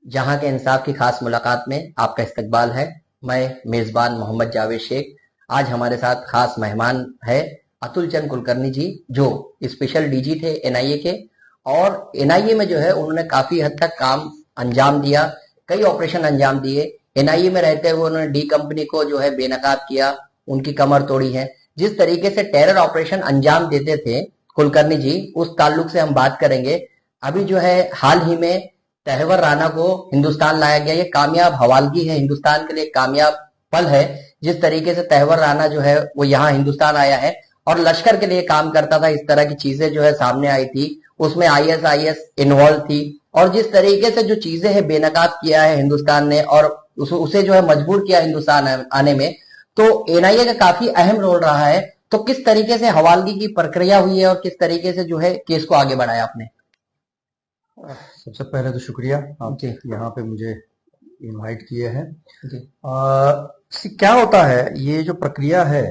जहां के इंसाफ की खास मुलाकात में आपका इस्तकबाल है। मैं मेजबान मोहम्मद जावेद शेख। आज हमारे साथ खास मेहमान है अतुल चंद कुलकर्णी जी, जो स्पेशल डीजी थे एनआईए के। और एनआईए में जो है उन्होंने काफी हद तक काम अंजाम दिया, कई ऑपरेशन अंजाम दिए। एनआईए में रहते हुए उन्होंने डी कंपनी को जो है बेनकाब किया, उनकी कमर तोड़ी है। जिस तरीके से टेरर ऑपरेशन अंजाम देते थे कुलकर्णी जी, उस ताल्लुक से हम बात करेंगे। अभी जो है हाल ही में तहवर राना को हिंदुस्तान लाया गया। ये कामयाब हवालगी है, हिंदुस्तान के लिए कामयाब पल है। जिस तरीके से तहवर राना जो है वो यहाँ हिंदुस्तान आया है और लश्कर के लिए काम करता था, इस तरह की चीजें जो है सामने आई थी, उसमें आईएसआईएस इन्वॉल्व थी। और जिस तरीके से जो चीजें है बेनकाब किया है हिंदुस्तान ने, और उसे जो है मजबूर किया हिंदुस्तान आने में, तो एनआईए का काफी अहम रोल रहा है। तो किस तरीके से हवालगी की प्रक्रिया हुई है और किस तरीके से जो है केस को आगे बढ़ाया आपने? सबसे पहले तो शुक्रिया आप जी यहाँ पे मुझे इनवाइट किए हैं। जी क्या होता है, ये जो प्रक्रिया है,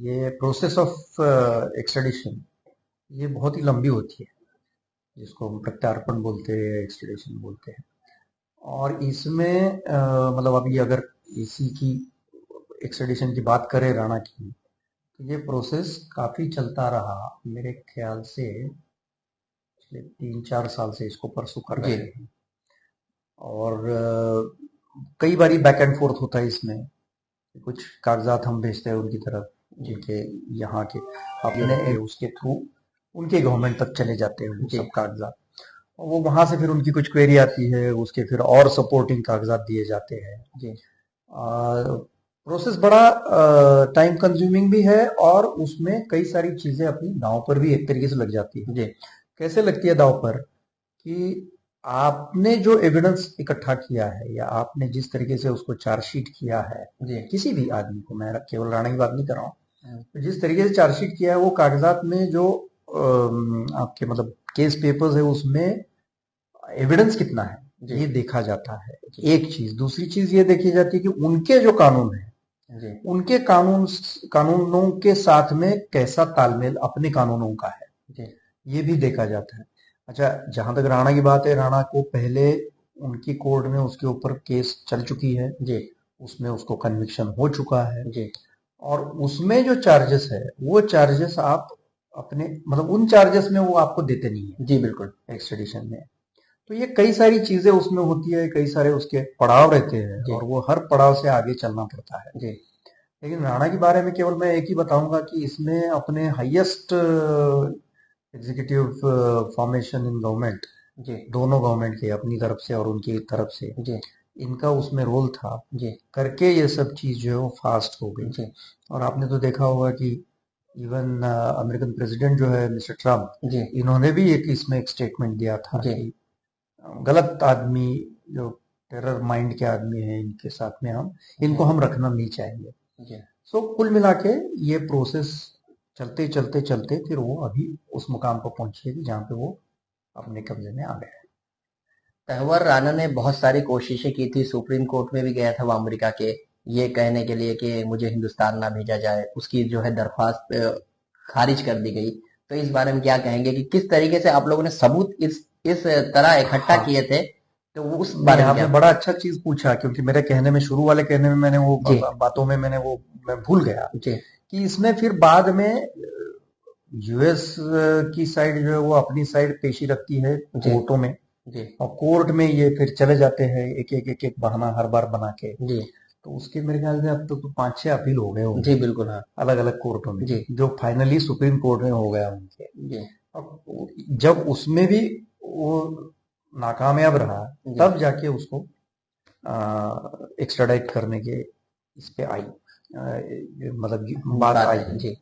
ये प्रोसेस ऑफ एक्सट्रेडिशन, ये बहुत ही लंबी होती है, जिसको हम प्रत्यार्पण बोलते हैं, एक्सट्रेडिशन बोलते हैं। और इसमें मतलब अभी अगर इसी की एक्सट्रेडिशन की बात करें राणा की, तो ये प्रोसेस काफी चलता रहा। मेरे ख्याल से पिछले 3-4 साल से इसको परसू कर रहे हैं। और कई बारी बैक एंड फोर्थ होता है इसमें। कुछ कागजात हम भेजते हैं उनकी तरफ, जिनके यहाँ के अपने उसके थ्रू उनके गवर्नमेंट तक चले जाते हैं वो सब कागजात। और वो वहां से फिर उनकी कुछ क्वेरी आती है, उसके फिर और सपोर्टिंग कागजात दिए जाते हैं। प्रोसेस बड़ा टाइम कंज्यूमिंग भी है, और उसमें कई सारी चीजें अपनी दांव पर भी एक तरीके से लग जाती है। कैसे लगती है दांव पर? कि आपने जो एविडेंस इकट्ठा किया है, या आपने जिस तरीके से उसको चार्जशीट किया है, किसी भी आदमी को, मैं केवल राणा की बात नहीं कर रहा हूँ, तो जिस तरीके से चार्जशीट किया है, वो कागजात में जो आपके मतलब केस पेपर्स है, उसमें एविडेंस कितना है ये देखा जाता है। एक चीज। दूसरी चीज ये देखी जाती है कि उनके जो कानून है, उनके कानूनों के साथ में कैसा तालमेल अपने कानूनों का है, ये भी देखा जाता है। अच्छा, जहां तक राणा की बात है, राणा को पहले उनकी कोर्ट में उसके ऊपर केस चल चुकी है, उसमें उसको कन्विक्शन हो चुका है। और उसमें जो चार्जेस है, वो चार्जेस आप अपने मतलब उन चार्जेस में वो आपको देते नहीं है। जी बिल्कुल। एक्सट्रेडिशन में तो ये कई सारी चीजें उसमें होती है, कई सारे उसके पड़ाव रहते हैं, और वो हर पड़ाव से आगे चलना पड़ता है। लेकिन राणा के बारे में केवल मैं एक ही बताऊंगा कि इसमें अपने highest executive formation in government, दोनों गवर्नमेंट के, अपनी तरफ से और उनकी तरफ से, इनका उसमें रोल था। करके ये सब चीज जो है वो फास्ट हो गई। और आपने तो देखा होगा कि इवन अमेरिकन प्रेसिडेंट जो है मिस्टर ट्रम्प, इन्होंने भी इसमें एक स्टेटमेंट दिया था कि गलत आदमी, जो टेरर माइंड के आदमी हैं, इनके साथ में इनको हम रखना नहीं चाहिए। सो कुल मिला के ये प्रोसेस चलते चलते चलते फिर वो अभी उस मुकाम पर पहुंची है जहाँ पे वो अपने कब्जे में आ गए। तहवर राना ने बहुत सारी कोशिशें की थी, सुप्रीम कोर्ट में भी गया था वो अमेरिका के, ये कहने के लिए कि मुझे हिंदुस्तान ना भेजा जाए। उसकी जो है दरख्वास्त खारिज कर दी गई। तो इस बारे में क्या कहेंगे कि किस तरीके से आप लोगों ने सबूत इस तरह इकट्ठा किए थे? तो उस बारे में आपने बड़ा अच्छा चीज पूछा, क्योंकि मेरे कहने में, शुरू वाले कहने में मैंने वो बातों में मैं भूल गया कि इसमें फिर बाद में यूएस की साइड जो है वो अपनी साइड पेशी रखती है कोर्टों में, और कोर्ट में ये फिर चले जाते हैं एक बहाना हर बार बना के। तो उसके मेरे ख्याल से अब तो 5-6 अपील हो गए होंगे। बिल्कुल। हाँ, अलग अलग कोर्टों में, जो फाइनली सुप्रीम कोर्ट में हो गया उनके। अब जब उसमें भी वो नाकामयाब रहा, तब जाके उसको एक्स्ट्राडाइट करने के इस पे आई, मतलब बात आई।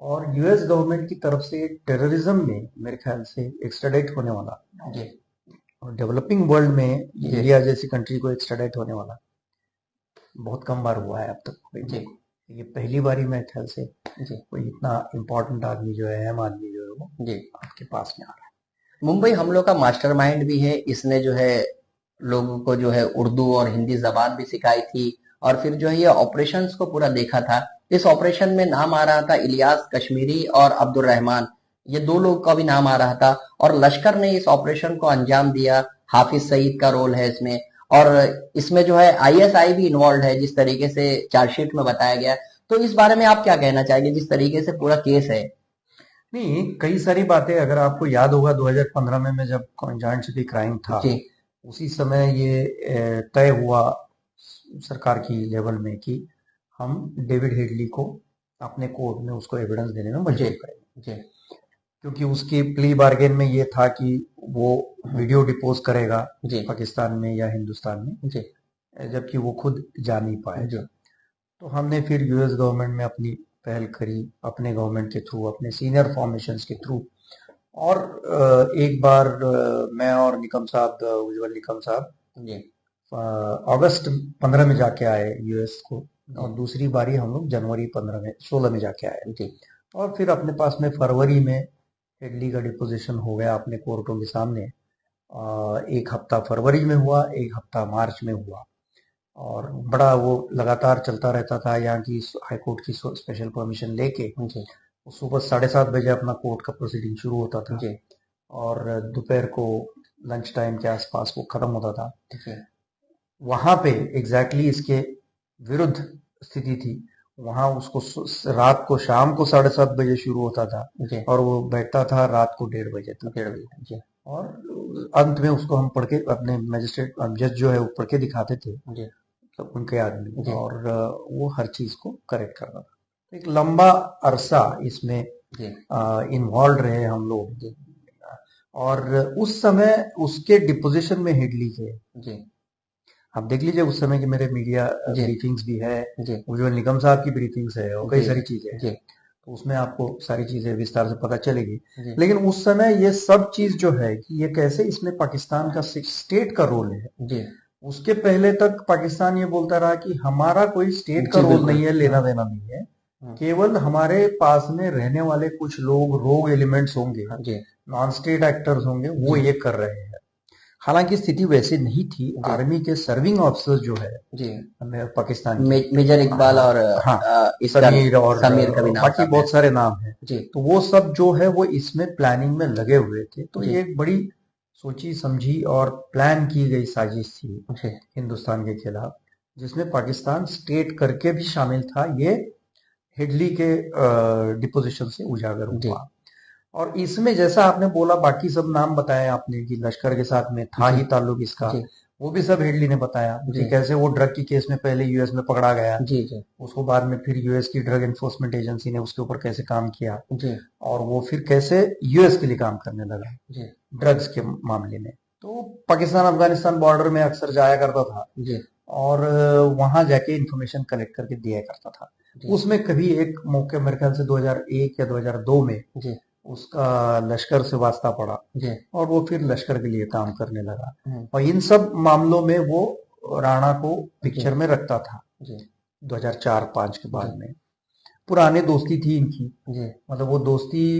और यूएस गवर्नमेंट की तरफ से टेररिज्म में मेरे ख्याल से एक्स्ट्राडाइट होने वाला, और डेवलपिंग वर्ल्ड में इंडिया जैसी कंट्री को एक्स्ट्राडाइट होने वाला बहुत कम बार हुआ है अब तक। ये पहली बारी मेरे ख्याल से कोई इतना इम्पोर्टेंट आदमी जो है, अहम आदमी जो है, वो आपके पास में आ रहा है। मुंबई हमलों का मास्टरमाइंड भी है। इसने जो है लोगों को जो है उर्दू और हिंदी जबान भी सिखाई थी, और फिर जो है ये ऑपरेशंस को पूरा देखा था। इस ऑपरेशन में नाम आ रहा था इलियास कश्मीरी और अब्दुल रहमान, ये दो लोग का भी नाम आ रहा था। और लश्कर ने इस ऑपरेशन को अंजाम दिया, हाफिज सईद का रोल है इसमें। और इसमें जो है आईएसआई भी इन्वॉल्व है जिस तरीके से चार्जशीट में बताया गया। तो इस बारे में आप क्या कहना चाहेंगे जिस तरीके से पूरा केस है? नहीं, कई सारी बातें, अगर आपको याद होगा 2015 में जब जॉइंट सिटी क्राइम था, जी उसी समय ये तय हुआ सरकार की लेवल में कि हम डेविड हेडली को अपने कोर्ट में उसको एविडेंस देने में जी मजबूर करेंगे, जी क्योंकि उसकी प्ली बार्गेन में ये था कि वो वीडियो डिपोज करेगा जी पाकिस्तान में या हिंदुस्तान में, जी जबकि वो खुद जा नहीं जी पाएगा। तो हमने फिर यूएस गवर्नमेंट में अपनी पहल करी, अपने गवर्नमेंट के थ्रू, अपने सीनियर फॉर्मेशंस के थ्रू। और एक बार मैं और निकम साहब, उज्जवल निकम साहब, जी अगस्त 15 में जाके आए यूएस को, और दूसरी बारी हम लोग जनवरी 16 में जाके आए। जी और फिर अपने पास में फरवरी में हेडली का डिपोजिशन हो गया अपने कोर्टों के सामने। एक हफ्ता फरवरी में हुआ, एक हफ्ता मार्च में हुआ, और बड़ा वो लगातार चलता रहता था। यहाँ की हाईकोर्ट की स्पेशल परमिशन लेके जी वो सुबह 7:30 बजे अपना कोर्ट का प्रोसीडिंग शुरू होता था, जी और दोपहर को लंच टाइम के आसपास वो खत्म होता था। जी वहां पे एग्जैक्टली इसके विरुद्ध स्थिति थी। वहां उसको रात को, शाम को 7:30 बजे शुरू होता था, जी और वो बैठता था रात को 1:30 बजे तक। 1:30 जी और अंत में उसको हम पढ़ के, अपने मजिस्ट्रेट जज जो है वो पढ़ के दिखाते थे, जी तो उनके आदमी, जी और वो हर चीज को करेक्ट करता था। तो एक लंबा अरसा इसमें जी इन्वॉल्व रहे हम लोग। जी और उस समय उसके डिपोजिशन में हेडली के, जी आप देख लीजिए उस समय की मेरे मीडिया जी ब्रीफिंग्स भी है, जी उज्जवल निगम साहब की ब्रीफिंग्स है, और कई जी सारी चीजें हैं, जी तो उसमें आपको सारी चीजें विस्तार से पता चलेगी। जी लेकिन उस समय ये सब चीज जो है कि ये कैसे इसमें पाकिस्तान का स्टेट का रोल है। जी उसके पहले तक पाकिस्तान ये बोलता रहा कि हमारा कोई स्टेट का जी रोल बिल्कुल नहीं है, लेना देना नहीं है, हाँ केवल हमारे पास में रहने वाले कुछ लोग, रोग एलिमेंट्स होंगे, हाँ, जी नॉन स्टेट एक्टर्स होंगे, वो जी ये कर रहे हैं। हालांकि स्थिति वैसी नहीं थी। जी आर्मी के सर्विंग ऑफिसर्स जो है जी पाकिस्तान के, मेजर इकबाल हाँ और हाँ, इसका समीर और समीर का भी नाम बाकी सामने बहुत सारे नाम हैं, जी तो वो सब जो है वो इसमें प्लानिंग में लगे हुए थे। तो जी ये एक बड़ी सोची समझी और प्लान की गई साजिश थी जी हिंदुस्तान के खिलाफ, जिसमें पाकिस्तान स्टेट करके भी शामिल था। ये हेडली के डिपोजिशन से उजागर जी हुआ। और इसमें जैसा आपने बोला, बाकी सब नाम बताए आपने कि लश्कर के साथ में था जी ही ताल्लुक इसका, जी वो भी सब हेडली ने बताया जी कि कैसे वो ड्रग की केस में पहले यूएस में पकड़ा गया, जी जी उसको बाद में फिर यूएस की ड्रग एनफोर्समेंट एजेंसी ने उसके ऊपर कैसे काम किया, जी और वो फिर कैसे यूएस के लिए काम करने लगा जी ड्रग्स के मामले में। तो पाकिस्तान अफगानिस्तान बॉर्डर में अक्सर जाया करता था, जी और वहां जाके इंफॉर्मेशन कलेक्ट करके दिया करता था। जी उसमें कभी एक मौके, मेरे ख्याल से 2001 या 2002 में जी उसका लश्कर से वास्ता पड़ा, जी और वो फिर लश्कर के लिए काम करने लगा। हम्म, और इन सब मामलों में वो राणा को जी पिक्चर में रखता था जी 2004-5 के जी बाद में। पुरानी दोस्ती थी इनकी, जी मतलब वो दोस्ती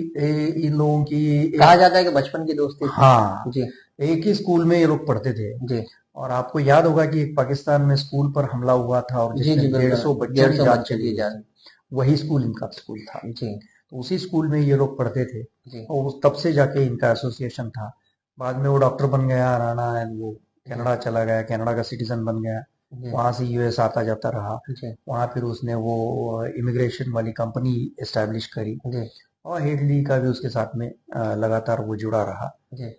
इन लोगों की कहा जाता है कि बचपन की दोस्ती थी हाँ, जी एक ही स्कूल में ये लोग पढ़ते थे। जी और आपको याद होगा कि एक पाकिस्तान में स्कूल पर हमला हुआ था, और जी जिसमें जी 150 बिल्कुल बच्चों की 150 जान बच्चों चली की गई जान थी। वही स्कूल इनका स्कूल था, जी तो उसी स्कूल में ये लोग पढ़ते थे, जी और तब से जाके इनका एसोसिएशन था। बाद में वो डॉक्टर बन गया राणा, एंड वो जी कनाडा चला गया, कनाडा का सिटीजन बन गया, जी वहां से यूएस आता जाता रहा। जी वहां फिर उसने वो इमिग्रेशन वाली कंपनी एस्टैब्लिश करी, जी और हेडली का भी उसके साथ में लगातार वो जुड़ा रहा। जी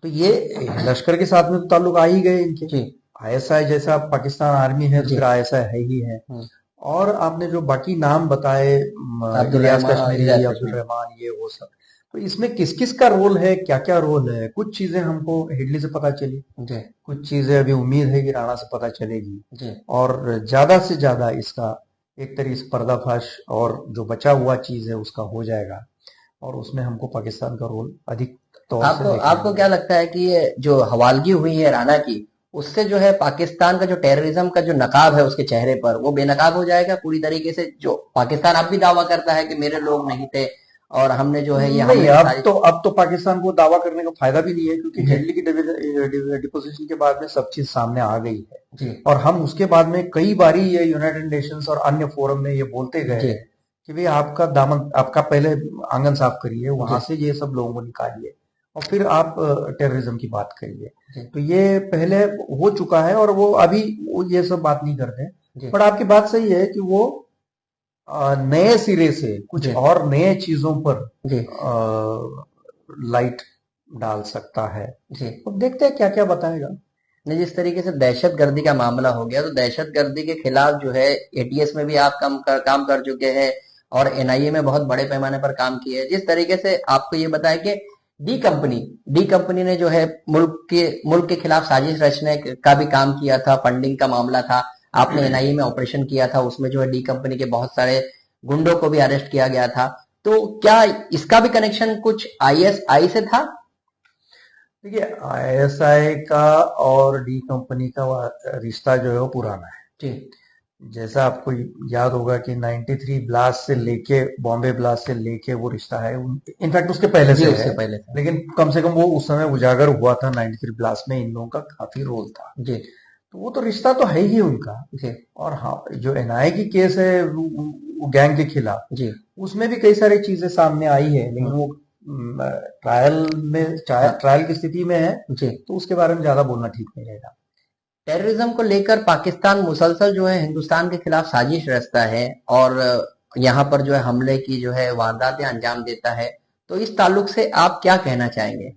तो ये लश्कर के साथ में तो ताल्लुक आ ही गए इनके। जी आईएसआई जैसा पाकिस्तान आर्मी है, तो जी फिर आईएसआई है ही है। हम्म, और आपने जो बाकी नाम बताए, अब्दुल इलियास रहमान कश्मीरी, इलियास अब्दुल कश्मीरी रहमान, ये वो सब, तो इसमें किस किस का रोल है, क्या क्या रोल है, कुछ चीजें हमको हेडली से पता चली, जी कुछ चीजें अभी उम्मीद है कि राणा से पता चलेगी। जी और ज्यादा से ज्यादा इसका एक तरीके से पर्दाफाश, और जो बचा हुआ चीज है उसका हो जाएगा, और उसमें हमको पाकिस्तान का रोल अधिक तौर से आपको देखने आपको क्या मिलेगा। लगता है कि ये जो हवालगी हुई है राणा की, उससे जो है पाकिस्तान का जो टेररिज्म का जो नकाब है उसके चेहरे पर, वो बेनकाब हो जाएगा पूरी तरीके से? जो पाकिस्तान अब भी दावा करता है कि मेरे लोग नहीं थे और हमने जो है ये नहीं, हमने सारी अब तो पाकिस्तान को दावा करने का फायदा भी नहीं है, क्योंकि जी हेडली की डिपोजिशन के बाद में सब चीज सामने आ गई है। जी और हम उसके बाद में कई बारी ये यूनाइटेड नेशंस और अन्य फोरम में ये बोलते गए जी हैं कि भाई आपका दामन, आपका पहले आंगन साफ करिए, जी वहां से ये सब लोगों को निकालिए, और फिर आप टेररिज्म की बात जी करिए। तो ये पहले हो चुका है और वो अभी वो ये सब बात नहीं करते। जी पर आपकी बात सही है कि वो नए सिरे से कुछ जी और नए चीजों पर जी लाइट डाल सकता है। जी। तो देखते हैं क्या क्या बताएगा। नहीं, जिस तरीके से दहशतगर्दी का मामला हो गया, तो दहशतगर्दी के खिलाफ जो है एटीएस में भी आप काम कर चुके हैं और एनआईए में बहुत बड़े पैमाने पर काम किए हैं। जिस तरीके से आपको ये बताया कि डी कंपनी ने जो है मुल्क के खिलाफ साजिश रचने का भी काम किया था, फंडिंग का मामला था। आपने एनआईए में ऑपरेशन किया था, उसमें जो है डी कंपनी के बहुत सारे गुंडों को भी अरेस्ट किया गया था। तो क्या इसका भी कनेक्शन कुछ आईएसआई से था? देखिए, आईएसआई का और डी कंपनी का रिश्ता जो है वो पुराना है। जी जैसा आपको याद होगा कि 93 ब्लास्ट से लेके, बॉम्बे ब्लास्ट से लेके वो रिश्ता है। इनफैक्ट उसके पहले जी, से उससे है, पहले था। लेकिन कम से कम वो उस समय उजागर हुआ था। 93 ब्लास्ट में इन लोगों का काफी रोल था। जी तो वो तो रिश्ता तो है ही उनका। जी और हाँ, जो एनआईए की केस है वो गैंग के खिलाफ, जी उसमें भी कई सारी चीजें सामने आई है, लेकिन वो ट्रायल में हाँ ट्रायल की स्थिति में है, जी। तो उसके बारे में ज्यादा बोलना ठीक नहीं रहेगा। टेररिज्म को लेकर पाकिस्तान मुसलसल जो है हिंदुस्तान के खिलाफ साजिश रचता है और यहाँ पर जो है हमले की जो है वारदातें अंजाम देता है। तो इस ताल्लुक से आप क्या कहना चाहेंगे?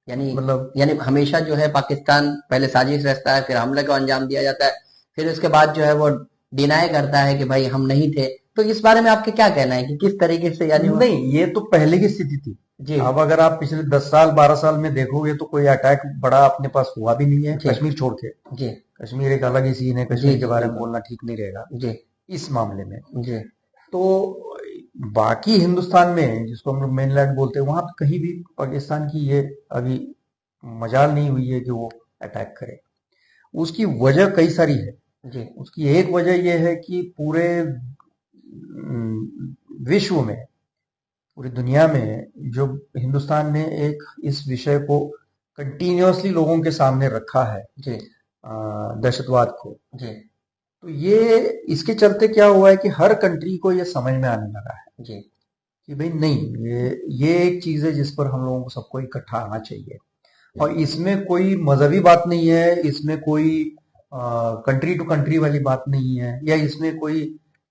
यानी मतलब यानी हमेशा जो है पाकिस्तान पहले साजिश रचता है, फिर हमले को अंजाम दिया जाता है, फिर उसके बाद जो है वो डिनाई करता है कि भाई हम नहीं थे। तो इस बारे में आपके क्या कहना है कि किस तरीके से यानी नहीं, ये तो पहले की स्थिति थी। जी अब अगर आप पिछले 10 साल 12 साल में देखोगे तो कोई अटैक बड़ा अपने पास हुआ भी नहीं है, जी कश्मीर छोड़ के। जी कश्मीर एक अलग ही सीन है, जी कश्मीर जी के बारे में बिल्कुल। बोलना ठीक नहीं रहेगा जी इस मामले में। जी तो बाकी हिंदुस्तान में, जिसको हम लोग मेनलैंड बोलते हैं, वहां पे कहीं भी पाकिस्तान की ये अभी मजाल नहीं हुई है कि वो अटैक करे। उसकी वजह कई सारी है। जी उसकी एक वजह यह है कि पूरे विश्व में, पूरी दुनिया में जो हिंदुस्तान ने एक इस विषय को कंटिन्यूअसली लोगों के सामने रखा है, जी दहशतवाद को। जी तो ये इसके चलते क्या हुआ है कि हर कंट्री को ये समझ में आने लगा है जी कि भाई नहीं, ये एक चीज है जिस पर हम लोगों को सबको इकट्ठा आना चाहिए। और इसमें कोई मजहबी बात नहीं है, इसमें कोई कंट्री टू कंट्री वाली बात नहीं है, या इसमें कोई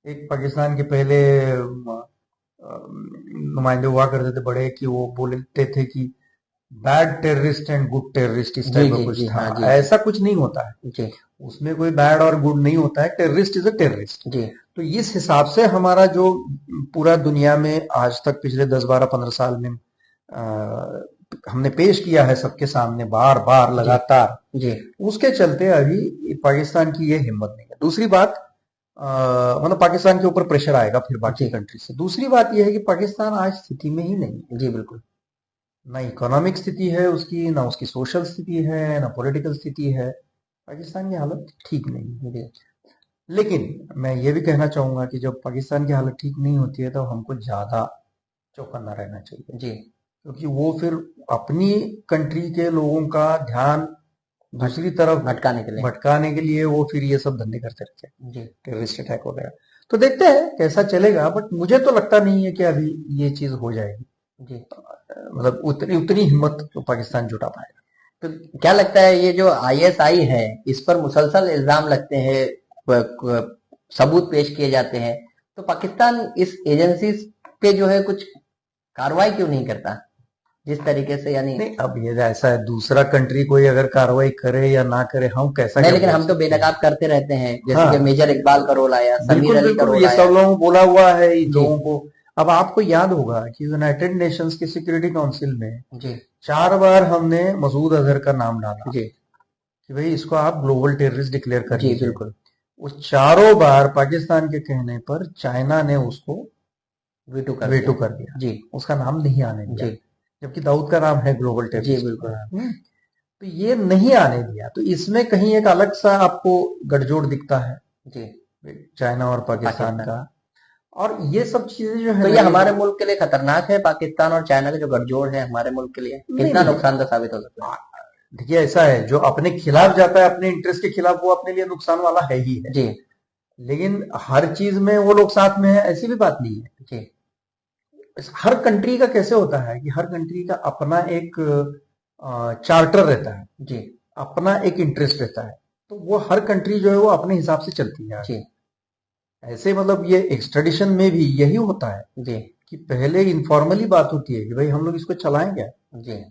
एक पाकिस्तान के पहले नुमाइंदे हुआ करते थे बड़े, कि वो बोलते थे कि bad terrorist and good terrorist, इस जी टाइप का जी कुछ जी था। हाँ जी ऐसा कुछ नहीं होता है, जी उसमें कोई बैड और गुड नहीं होता है। Terrorist is a terrorist. जी तो इस हिसाब से हमारा जो पूरा दुनिया में आज तक पिछले 10 12 15 साल में हमने पेश किया है सबके सामने बार बार जी लगातार, जी उसके चलते अभी पाकिस्तान की ये हिम्मत नहीं है। दूसरी बात, मतलब पाकिस्तान के ऊपर प्रेशर आएगा फिर बाकी जी कंट्री से। दूसरी बात यह है कि पाकिस्तान आज स्थिति में ही नहीं है। जी बिल्कुल। ना इकोनॉमिक स्थिति है उसकी, ना उसकी सोशल स्थिति है, ना पॉलिटिकल स्थिति है। पाकिस्तान की हालत ठीक नहीं है। जी लेकिन मैं ये भी कहना चाहूंगा कि जब पाकिस्तान की हालत ठीक नहीं होती है तो हमको ज्यादा चौकन्ना रहना चाहिए, जी क्योंकि वो फिर अपनी कंट्री के लोगों का ध्यान दूसरी तरफ भटकाने के लिए। भटकाने के लिए वो फिर ये सब धंधे करते रहते हैं, जी टेररिस्ट अटैक वगैरह। तो देखते हैं कैसा चलेगा, बट मुझे तो लगता नहीं है कि अभी ये चीज हो जाएगी। जी। मतलब उतनी उतनी हिम्मत तो पाकिस्तान जुटा पाएगा। तो क्या लगता है ये जो आईएसआई है, इस पर मुसलसल इल्जाम लगते हैं, सबूत पेश किए जाते हैं, तो पाकिस्तान इस एजेंसी पे जो है कुछ कार्रवाई क्यों नहीं करता जिस तरीके से? यानी नहीं, अब ये ऐसा है, दूसरा कंट्री कोई अगर कार्रवाई करे या ना करे, हम कैसा नहीं, क्या लेकिन बोल हम तो सकते हैं। बेनकाब करते रहते हैं, जैसे कि हाँ, मेजर इकबाल का रोल आया, समीर बिल्कुल अली का बिल्कुल, रोल ये आया। सब लोगों को बोला हुआ है इन जी लोगों को। अब आपको याद होगा कि यूनाइटेड नेशंस की सिक्योरिटी काउंसिल में जी 4 बार हमने मसूद अजहर का नाम डाला जी कि भाई इसको आप ग्लोबल टेररिस्ट डिक्लेयर कर जी लीजिए। बिल्कुल। उस 4 बार पाकिस्तान के कहने पर चाइना ने उसको वीटू कर वेटो दिया। कर दिया, जी उसका नाम नहीं आने दिया, जी जबकि दाऊद का नाम है ग्लोबल जी टेररिस्ट। बिल्कुल। तो ये नहीं आने दिया, तो इसमें कहीं एक अलग सा आपको गठजोड़ दिखता है जी चाइना और पाकिस्तान पाकिस्तान। का। और ये सब चीजें जो है तो ना, ये हमारे मुल्क के लिए खतरनाक है, पाकिस्तान और चाइना का जो गठजोड़ है हमारे मुल्क के लिए नहीं कितना नहीं, नुकसानदह साबित हो सकता देखिए ऐसा है, जो अपने खिलाफ जाता है, अपने इंटरेस्ट के खिलाफ, वो अपने लिए नुकसान वाला है ही है? है। जी लेकिन हर चीज में वो लोग साथ में है, ऐसी भी बात नहीं है। जी हर कंट्री का कैसे होता है कि हर कंट्री का अपना एक चार्टर रहता है, जी अपना एक इंटरेस्ट रहता है, तो वो हर कंट्री जो है वो अपने हिसाब से चलती है। जी ऐसे मतलब ये एक्सट्रेडिशन में भी यही होता है जी कि पहले इनफॉर्मली बात होती है कि भाई हम लोग इसको चलाएं क्या, जी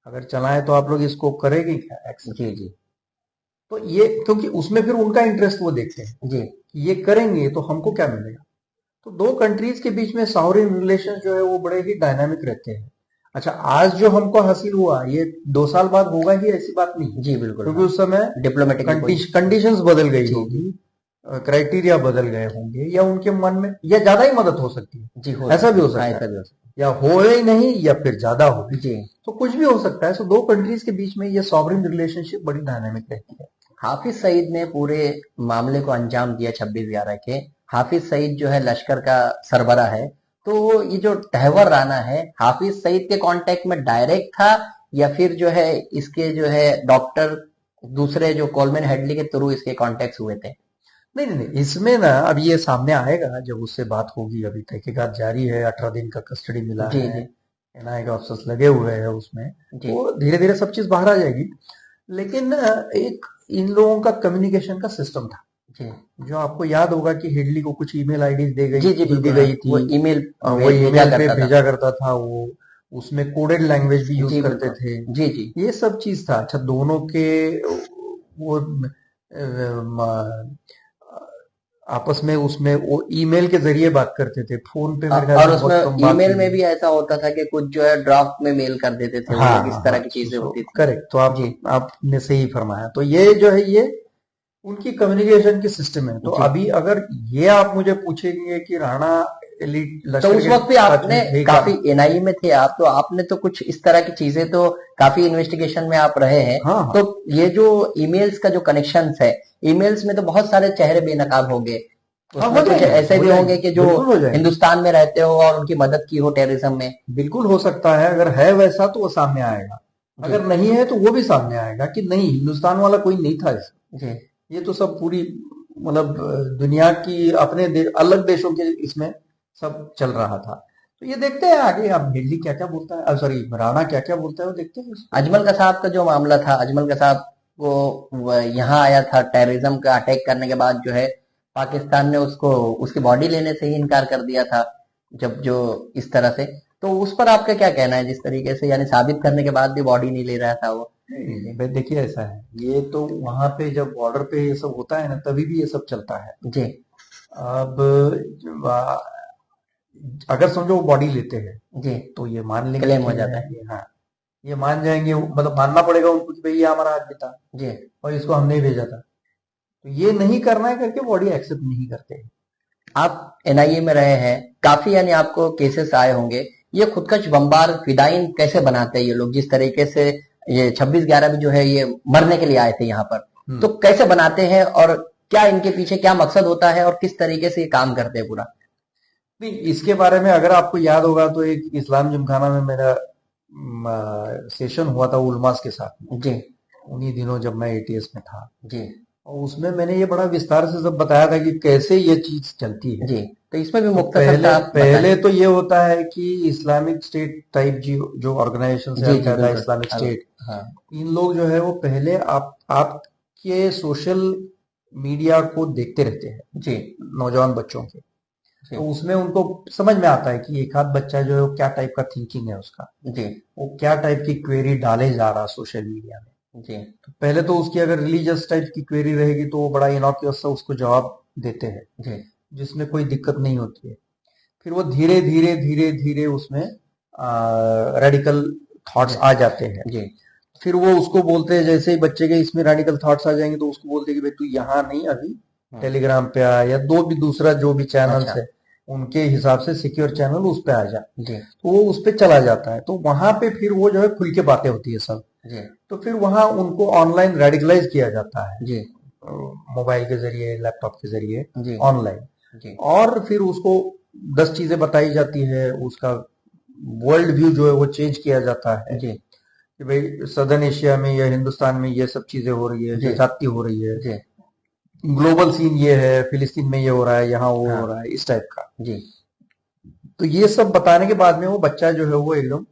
अगर चलाएं तो आप लोग इसको करेंगे क्या एक्सेप्ट। जी जी तो ये क्योंकि उसमें फिर उनका इंटरेस्ट वो देखते हैं जी कि ये करेंगे तो हमको क्या मिलेगा। तो दो कंट्रीज के बीच में सॉवरेन रिलेशन जो है वो बड़े ही डायनामिक रहते हैं। अच्छा, आज जो हमको हासिल हुआ ये 2 साल बाद होगा ही ऐसी बात नहीं है, जी बिल्कुल, क्योंकि हाँ, उस समय डिप्लोमेटिकली कोई, कंडीशंस बदल गई जी होगी, क्राइटेरिया बदल गए होंगे, या उनके मन में या ज्यादा ही मदद हो सकती है, जी हो ऐसा भी हो सकता है, हाँ, सकता ऐसा है, भी हो सकता या हो ही नहीं या फिर ज्यादा हो, है, जी। तो कुछ भी हो सकता है। सो दो कंट्रीज के बीच में ये सॉवरेन रिलेशनशिप बड़ी डायनामिक रहती है। हाफिज सईद ने पूरे मामले को अंजाम दिया 26/11 के। हाफिज सईद जो है लश्कर का सरबरा है। तो ये जो तहवर राना है, हाफिज सईद के कांटेक्ट में डायरेक्ट था, या फिर जो है इसके जो है डॉक्टर दूसरे जो कोलमैन हेडली के थ्रू इसके कांटेक्ट हुए थे? नहीं नहीं नहीं, इसमें ना अब ये सामने आएगा जब उससे बात होगी। अभी तहकीकात जारी है, 18 दिन का कस्टडी मिला जी है, जी एनआईए के ऑफिसर्स लगे हुए हैं उसमें, जी तो धीरे धीरे सब चीज बाहर आ जाएगी। लेकिन एक इन लोगों का कम्युनिकेशन का सिस्टम था, जी जो आपको याद होगा कि हेडली को कुछ ईमेल आईडी जी जी दी बिल्कुल, हाँ, गई थी, वो ईमेल वो भेजा ईमेल पे करता था। भेजा करता था वो, उसमें कोडेड लैंग्वेज भी यूज जी करते बिल्कुल, थे, जी जी ये सब चीज था। अच्छा, दोनों के वो आपस में उसमें वो ईमेल के जरिए बात करते थे, फोन पे मेरे ख्याल और से बहुत कम उसमें बात ईमेल हुई में है। भी ऐसा होता था कि कुछ जो है ड्राफ्ट में मेल कर देते थे वो हाँ लोग, हाँ इस तरह हाँ, की चीजें होती थी। करेक्ट। तो जी आपने सही फरमाया। तो ये जो है ये उनकी कम्युनिकेशन की सिस्टम है। तो जी। अभी अगर ये आप मुझे पूछेंगे कि राणा एलिट तो लश्कर उस के वक्त भी टच आपने में थे क्या। काफी एनआईए में थे आप, तो आपने तो कुछ इस तरह की चीजें तो काफी इन्वेस्टिगेशन में आप रहे हैं। हाँ तो हाँ ये जो ईमेल्स का जो कनेक्शन है, ईमेल्स में तो बहुत सारे चेहरे बेनकाब होंगे, हाँ, हो उसमें कुछ जाएंगे ऐसे हो भी होंगे जाएंगे, कि जो बिल्कुल हो जाएंगे। हिंदुस्तान में रहते हो और उनकी मदद की हो टेररिज्म में। बिल्कुल हो सकता है, अगर है वैसा तो वो सामने आएगा, जी अगर नहीं है तो वो भी सामने आएगा कि नहीं, हिंदुस्तान वाला कोई नहीं था इसमें। जी ये तो सब पूरी मतलब दुनिया की अपने अलग देशों के इसमें सब चल रहा था। तो ये देखते हैं आगे, अब दिल्ली क्या क्या बोलता है, सॉरी राणा क्या क्या बोलता है, वो देखते हैं इसको। अजमल कसाब का जो मामला था, अजमल कसाब को यहाँ आया था टेररिज्म का अटैक करने के बाद, जो है पाकिस्तान ने उसको उसकी बॉडी लेने से ही इनकार कर दिया था, जब जो इस तरह से। तो उस पर आपका क्या कहना है, जिस तरीके से यानी साबित करने के बाद भी बॉडी नहीं ले रहा था वो? नहीं नहीं भाई, देखिए ऐसा है, ये तो वहां पे जब बॉर्डर पे ये सब होता है ना, तभी भी ये सब चलता है। जी अब अगर समझो वो बॉडी लेते हैं जी तो ये मान लेंगे क्लेम हो कि जाता है। हाँ, ये मान जाएंगे, मतलब मानना पड़ेगा उनको कि भाई ये हमारा आदमी था जी। और इसको हमने ही भेजा था। तो ये नहीं करना है करके बॉडी एक्सेप्ट नहीं करते। आप एनआईए में रहे हैं, काफी यानी आपको केसेस आए होंगे। ये खुदकश बम्बार फिदाइन कैसे बनाते हैं ये लोग, जिस तरीके से ये 26/11 भी जो है ये मरने के लिए आए थे यहाँ पर, तो कैसे बनाते हैं और क्या इनके पीछे क्या मकसद होता है और किस तरीके से ये काम करते हैं पूरा? नहीं, इसके बारे में अगर आपको याद होगा तो एक इस्लाम जिमखाना में मेरा सेशन हुआ था उलमास के साथ में, जी उन्हीं दिनों जब मैं एटीएस में था। जी और उसमें मैंने ये बड़ा विस्तार से सब बताया था कि कैसे ये चीज चलती है। जी। तो इसमें भी तो मुख्तसर सा आप पहले बताएं। तो ये होता है कि इस्लामिक स्टेट टाइप जो ऑर्गेनाइजेशन है, जी जी अलकायदा, बिल्कुल। इस्लामिक स्टेट, हाँ इन लोग जो है वो पहले आपके सोशल मीडिया को देखते रहते हैं, जी नौजवान बच्चों के। जी तो उसमें उनको समझ में आता है कि एक आध बच्चा जो है वो क्या टाइप का थिंकिंग है उसका, जी वो क्या टाइप की क्वेरी डाले जा रहा सोशल मीडिया में। जी तो पहले तो उसकी अगर रिलीजियस टाइप की क्वेरी रहेगी तो वो बड़ा इनॉक्यूअस सा उसको जवाब देते हैं, जी जिसमें कोई दिक्कत नहीं होती है। फिर वो धीरे धीरे धीरे धीरे उसमें रेडिकल थॉट्स जी आ जाते हैं। जी फिर वो उसको बोलते हैं, जैसे ही बच्चे के इसमें रेडिकल थॉट्स आ जाएंगे तो उसको बोलते हैं कि भाई तू यहाँ नहीं, अभी हाँ, टेलीग्राम पे आ, या दूसरा जो भी चैनल्स अच्छा है उनके हिसाब से सिक्योर चैनल उस पे आ जा। जी तो वो उस पे चला जाता है, तो वहां पे फिर वो जो है खुल के बातें होती है सब। जी तो फिर वहां उनको ऑनलाइन रेडिकलाइज किया जाता है, जी मोबाइल के जरिए, लैपटॉप के जरिए, जी ऑनलाइन। जी और फिर उसको 10 चीजें बताई जाती है, उसका वर्ल्ड व्यू जो है वो चेंज किया जाता है जी कि भाई सदर्न एशिया में या हिंदुस्तान में ये सब चीजें हो रही है, जी ज्यादती हो रही है, जी ग्लोबल सीन ये है, फिलिस्तीन में ये हो रहा है, यहाँ वो हाँ हो रहा है, इस टाइप का। जी तो ये सब बताने के बाद में वो बच्चा जो है वो एकदम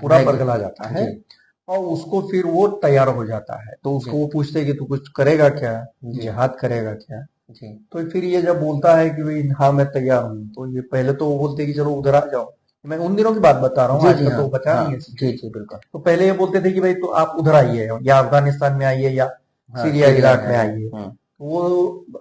पूरा है कि- बरगला जाता है, जी और उसको फिर वो तैयार हो जाता है। तो उसको जी वो पूछते हैं कि तू कुछ करेगा क्या, जी जिहाद करेगा क्या। जी तो फिर ये जब बोलता है कि भाई हाँ मैं तैयार हूँ, तो ये पहले तो वो बोलते हैं कि चलो उधर आ जाओ। मैं उन दिनों की बात बता रहा हूँ, जी जी आजकल हाँ तो वो बचा हाँ नहीं है जी सिचुएशन। जी बिल्कुल तो पहले ये बोलते थे कि भाई तो आप उधर आइए, या अफगानिस्तान में आइए, या हाँ सीरिया सीरिया में इराक आ में जाए आइए। वो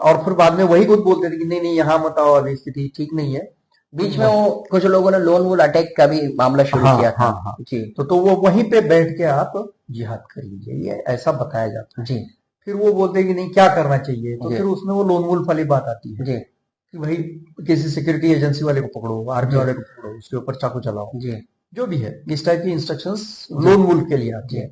और फिर बाद में वही खुद बोलते थे कि नहीं नहीं यहाँ मत आओ, अभी स्थिति ठीक नहीं है, बीच तुम में वो कुछ लोगों ने लोन वूल अटैक का भी मामला शुरू हाँ किया हाँ था। हाँ। जी तो वो वहीं पे बैठ के आप जिहाद कर लीजिए, ये ऐसा बताया जाता है। जी फिर वो बोलते हैं कि नहीं क्या करना चाहिए, तो जी फिर उसमें वो लोन वुल्फ वाली बात आती है जी कि भाई किसी सिक्योरिटी एजेंसी वाले को पकड़ो, आर्मी जी वाले को पकड़ो, उसके ऊपर चाकू चलाओ, जी जो भी है इस टाइप की इंस्ट्रक्शंस जी लोन वुल्फ के लिए आती जी है।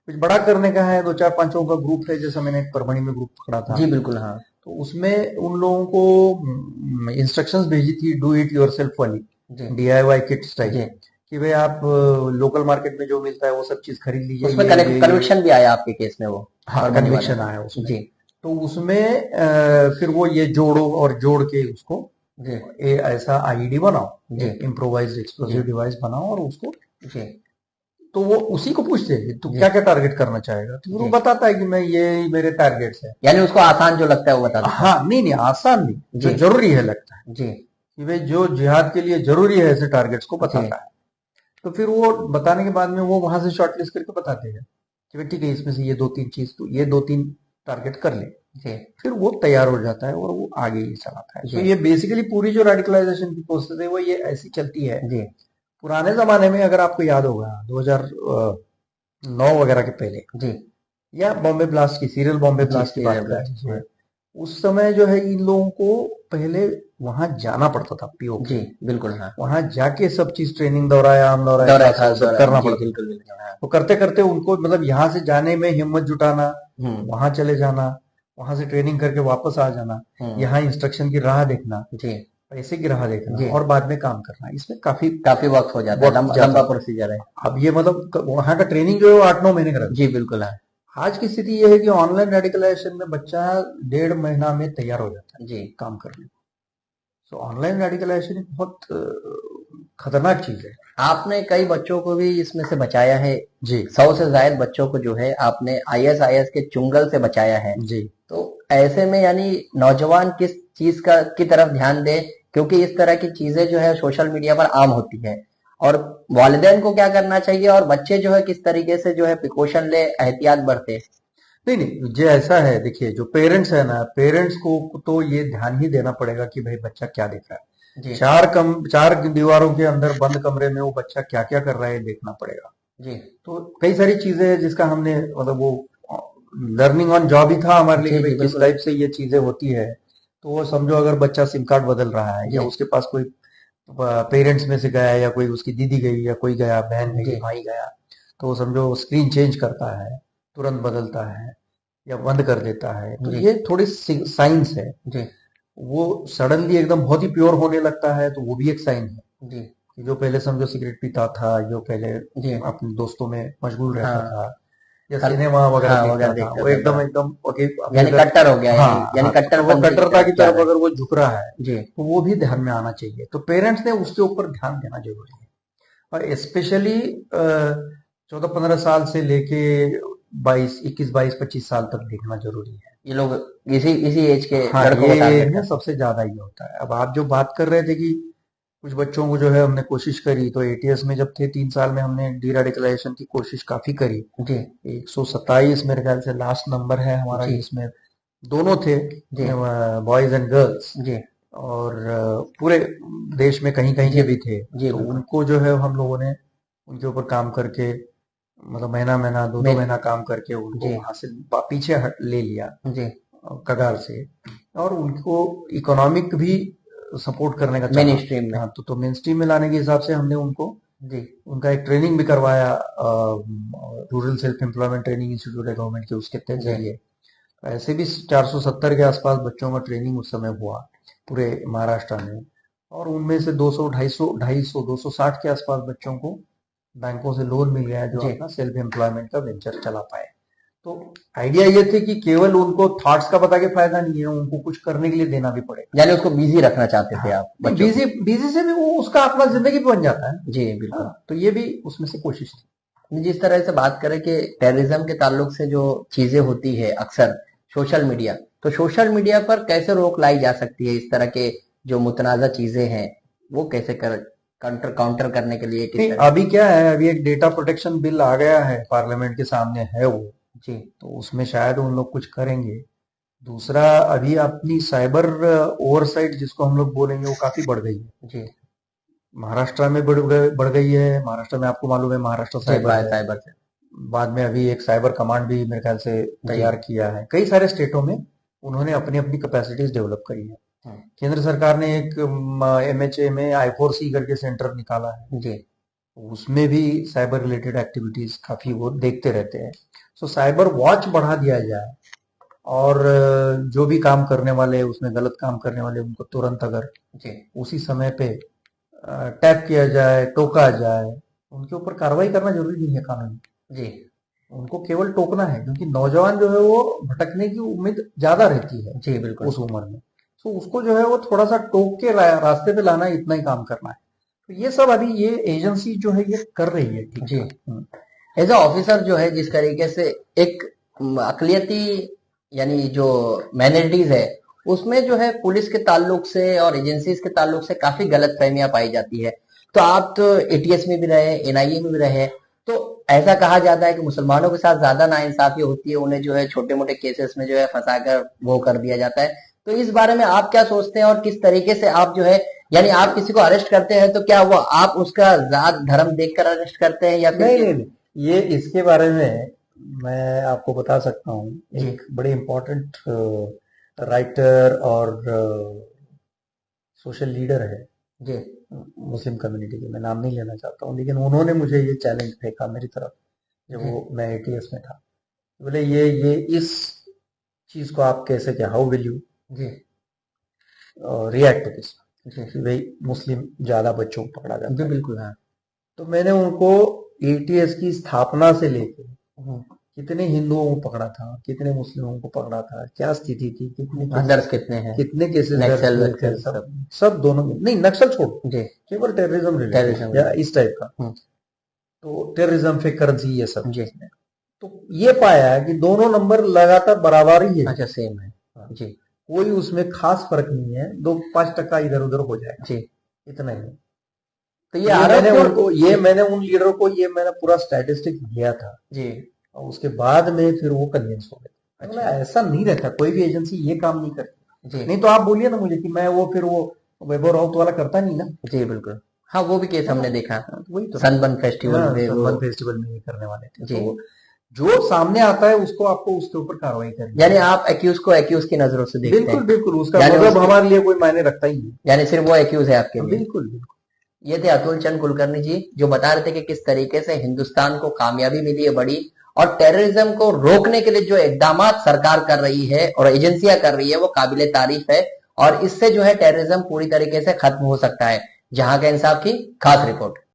कुछ बड़ा करने का है, दो चार पांचों का ग्रुप है, जैसा मैंने एक परभणी में ग्रुप पकड़ा था, जी बिल्कुल हाँ तो उसमें उन लोगों को इंस्ट्रक्शंस भेजी थी डू इट योरसेल्फ वाली, जी डीआईवाई किट स्टाइल, जी कि भाई आप लोकल मार्केट में जो मिलता है वो सब चीज खरीद लीजिए, उसमें ये कन्विक्शन भी आया आपके केस में वो हाँ परभनी वाले कन्विक्शन में। आया उसमें। जी तो उसमें फिर वो ये जोड़ो और जोड़ के उसको जी ऐसा आईईडी बनाओ, जी एक इम्प्रोवाइज्ड जी एक्सप्लोसिव डिवाइस बनाओ, और उसको जी तो वो उसी को पूछते हैं कि तू जी क्या क्या टारगेट करना चाहेगा, तो फिर वो जी बताता है कि मैं ये मेरे टारगेट्स है। यानी उसको आसान जो लगता है वो बता देता हाँ नहीं नहीं, आसान नहीं, जो है। जरूरी है लगता है जी जी कि भाई जो जिहाद के लिए जरूरी है ऐसे टारगेट्स को जी बताता है। तो फिर वो बताने के बाद में वो वहां से शॉर्टलिस्ट करके बताते हैं कि भाई ठीक है, इसमें से ये दो तीन चीज, तो ये दो तीन टारगेट कर ले। जी फिर वो तैयार हो जाता है और वो आगे ही चलाता है। तो जी ये बेसिकली पूरी जो रेडिकलाइजेशन की प्रोसेस है वो ये ऐसी चलती है। जी पुराने जमाने में अगर आपको याद होगा 2009 वगैरह के पहले, जी या बॉम्बे ब्लास्ट की, सीरियल बॉम्बे जी ब्लास्ट की बात सीरियल कर ब्लास्ट लीजिए, हाँ उस समय जो है इन लोगों को पहले वहां जाना पड़ता था जी पीओके, बिल्कुल हाँ वहां जाके सब चीज ट्रेनिंग, दौराया आम दौराया दौरा खास वो खास सब दौरा करना जी पड़ता था। बिल्कुल बिल्कुल हाँ तो करते करते उनको मतलब यहाँ से जाने में हिम्मत जुटाना, हम्म वहां चले जाना, वहां से ट्रेनिंग करके वापस आ जाना, हम्म यहाँ इंस्ट्रक्शन की राह देखना, जी पैसे की राह देखना, जी और बाद में काम करना, इसमें काफी काफी वक्त हो जाता है वक्त लंबा जाता लंबा था। प्रोसीजर है। अब ये मतलब वहां का ट्रेनिंग जो है वो 8-9 महीने का रहता जी बिल्कुल हाँ है। आज की स्थिति ये है कि ऑनलाइन रेडिकलाइजेशन में बच्चा 1.5 महीना में तैयार हो जाता है जी काम करने। तो ऑनलाइन रेडिकलाइजेशन एक बहुत खतरनाक चीज है। आपने कई बच्चों को भी इसमें से बचाया है। जी 100 से ज्यादा बच्चों को जो है आपने आईएसआईएस के चुंगल से बचाया है। जी। तो ऐसे में यानी नौजवान किस चीज का की तरफ ध्यान दे, क्योंकि इस तरह की चीजें जो है सोशल मीडिया पर आम होती है, और वालिदैन को क्या करना चाहिए और बच्चे जो है किस तरीके से जो है प्रिकॉशन ले, एहतियात बरते। नहीं नहीं, जो ऐसा है देखिए, जो पेरेंट्स है ना, पेरेंट्स को तो ये ध्यान ही देना पड़ेगा कि भाई बच्चा क्या देख रहा है। जी चार दीवारों के अंदर बंद कमरे में वो बच्चा क्या क्या कर रहा है देखना पड़ेगा। जी तो कई सारी चीजें हैं जिसका हमने मतलब वो लर्निंग ऑन जॉब ही था हमारे लिए जी कि भाई जी किस बिल्कुल टाइप से ये चीजें होती है। तो वो समझो अगर बच्चा सिम कार्ड बदल रहा है, जी या उसके पास कोई पेरेंट्स में से गया, या कोई उसकी दीदी गई, या कोई गया, बहन गई, जी भाई गया, तो वो समझो स्क्रीन चेंज करता है, तुरंत बदलता है या बंद कर देता है, तो जी ये थोड़ी साइंस है। जी वो सडनली एकदम बहुत ही प्योर होने लगता है, तो वो भी एक साइन है जी कि जो पहले समझो सिगरेट पीता था, जो पहले जी अपने दोस्तों में मशगूल रहता हाँ था, या खल सिनेमा वगैरह हाँ देखता वगैरह था, देखता वो था एकदम बड़ा, एकदम ओके अभी यानी अगर कट्टर हो गया, हाँ यानी हाँ, तो वो कट्टरपंथी की कट्टरता तरफ की जा तरफ रहा है। अगर वो झुक रहा है, जी तो वो भी ध्यान में आना चाहिए। तो पेरेंट्स ने उसके ऊपर ध्यान देना जरूरी है, और स्पेशली 14-15 साल से लेके 21-22-25 साल तक देखना जरूरी है। ये लोग इसी इसी एज के हाँ, लड़कों ये को टारगेट एज में करते सबसे ज्यादा ये होता है। अब आप जो बात कर रहे थे कि कुछ बच्चों को जो है हमने कोशिश करी, तो एटीएस में जब थे 3 साल में हमने डी रेडिकलाइजेशन की कोशिश काफी करी। हैं। जी 127 मेरे ख्याल से लास्ट नंबर है हमारा, जी जिसमें दोनों थे, जी बॉयज एंड गर्ल्स, जी और पूरे देश में कहीं कहीं जी के भी थे। जी तो बिल्कुल। उनको जो है हम लोगों ने उनके ऊपर काम करके, मतलब महीना महीना, दो दो मेन महीना काम करके उनको जी वहां से पीछे हट ले लिया जी कगार से, और उनको इकोनॉमिक भी सपोर्ट करने का मेन चाहा। स्ट्रीम में। हाँ, तो मेन स्ट्रीम में लाने के हिसाब से हमने उनको जी उनका एक ट्रेनिंग भी करवाया, rural self employment training institute है गवर्नमेंट के, उसके तहत जी जरिए। तो ऐसे भी 470 के आसपास बच्चों का ट्रेनिंग उस समय हुआ पूरे महाराष्ट्र में, और उनमें से 200 250 260 के आसपास बच्चों को बैंकों से लोन मिल गया, जो जी अपना सेल्फ एम्प्लॉयमेंट का वेंचर चला पाए। तो आइडिया ये थे कि केवल उनको थॉट्स का बता के फायदा नहीं है, उनको कुछ करने के लिए देना भी पड़ेगा। यानी उसको बिजी रखना चाहते थे आप बच्चों को। बिजी बिजी से भी वो उसका अपना जिंदगी बन जाता है। जी बिल्कुल। हाँ, तो ये भी उसमें से कोशिश थी। जिस तरह से बात करें कि टेररिज्म के ताल्लुक से जो चीजें होती है अक्सर सोशल मीडिया, तो सोशल मीडिया पर कैसे रोक लाई जा सकती है? इस तरह के जो मुतनाज़ा चीजें हैं वो कैसे काउंटर करने के लिए नहीं, अभी क्या है, अभी एक डेटा प्रोटेक्शन बिल आ गया है, पार्लियामेंट के सामने है वो। जी। तो उसमें शायद उन लोग कुछ करेंगे। दूसरा, अभी अपनी साइबर ओवरसाइट जिसको हम लोग बोलेंगे वो काफी बढ़ गई है। जी। महाराष्ट्र में बढ़ गई है। महाराष्ट्र में आपको मालूम है महाराष्ट्र साइबर से बाद में अभी एक साइबर कमांड भी मेरे ख्याल से तैयार किया है। कई सारे स्टेटों में उन्होंने अपनी अपनी कैपेसिटीज डेवलप करी है। केंद्र सरकार ने एक MHA में I4C करके सेंटर निकाला है जी। उसमें भी साइबर रिलेटेड एक्टिविटीज काफी वो देखते रहते हैं। सो साइबर वॉच बढ़ा दिया जाए और जो भी काम करने वाले, उसमें गलत काम करने वाले, उनको तुरंत अगर उसी समय पे टैग किया जाए, टोका जाए, उनके ऊपर कार्रवाई करना जरूरी नहीं है कानून। जी। उनको केवल टोकना है, क्योंकि नौजवान जो है वो भटकने की उम्मीद ज्यादा रहती है। जी बिल्कुल। उस उम्र में तो उसको जो है वो थोड़ा सा टोक के रास्ते पे लाना, इतना ही काम करना है। तो ये सब अभी ये एजेंसी जो है ये कर रही है। ठीक जी। एज अ ऑफिसर जो है जिस तरीके से एक अकलियती यानी जो माइनॉरिटीज है उसमें जो है पुलिस के ताल्लुक से और एजेंसीज के ताल्लुक से काफी गलत फहमियां पाई जाती है। तो आप तो ATS में भी रहे, NIA में भी रहे, तो ऐसा कहा जाता है कि मुसलमानों के साथ ज्यादा नाइंसाफी होती है, उन्हें जो है छोटे मोटे केसेस में जो है फंसाकर वो कर दिया जाता है। तो इस बारे में आप क्या सोचते हैं और किस तरीके से आप जो है, यानी आप किसी को अरेस्ट करते हैं तो क्या वो आप उसका जात धर्म देखकर अरेस्ट करते हैं या फिर नहीं, ये इसके बारे में मैं आपको बता सकता हूँ। एक बड़े इंपॉर्टेंट राइटर और सोशल लीडर है जी मुस्लिम कम्युनिटी के, मैं नाम नहीं लेना चाहता हूँ, लेकिन उन्होंने मुझे ये चैलेंज फेंका मेरी तरफ जब मैं ATS में था। बोले ये इस चीज को आप कैसे, क्या how will you react to this, भाई मुस्लिम ज्यादा बच्चों को पकड़ा जाता है। बिल्कुल। हाँ। तो मैंने उनको ATS की स्थापना से लेकर कितने हिंदुओं को पकड़ा था, कितने मुस्लिमों को पकड़ा था, क्या स्थिति थी, कितने हैं, कितने केसेस, सब दोनों में। नहीं, नक्सल छोड़, केवल टेररिज्म रिलेटेड या इस टाइप का, तो टेररिज्म, फिर करेंसी, ये सब। तो ये पाया है कि दोनों नंबर लगातार बराबर ही है। अच्छा, सेम है जी। कोई उसमें खास फर्क नहीं है, 2-5% इधर उधर हो जाएगा जी, इतना ही। तो मैंने उन लीडरों को मैंने पूरा स्टैटिस्टिक दिया था जी, और उसके बाद में फिर वो कन्विंस हो गए। अच्छा। ऐसा नहीं रहता, कोई भी एजेंसी ये काम नहीं करती जी। नहीं तो आप बोलिए ना मुझे कि मैं वो फिर वो वैभव राउत वाला करता नहीं ना। जी बिल्कुल। हाँ, वो भी केस हमने देखा, वही तो सनबर्न फेस्टिवल में ये करने वाले थे जी। तो जो सामने आता है उसको आपको उसके ऊपर कार्रवाई करनी, यानी आप एक्यूज को एक्यूज की नजरों से देखते हैं। बिल्कुल, उसका मतलब हमारे लिए कोई मायने रखता ही नहीं, यानी सिर्फ वो एक्यूज है आपके लिए। बिल्कुल। ये थे अतुल चंद कुलकर्णी जी, जो बता रहे थे कि किस तरीके से हिंदुस्तान को कामयाबी मिली है बड़ी, और टेररिज्म को रोकने के लिए जो इकदाम सरकार कर रही है और एजेंसियां कर रही है वो काबिले तारीफ है, और इससे जो है टेररिज्म पूरी तरीके से खत्म हो सकता है। जहां का इंसाफ की खास रिपोर्ट।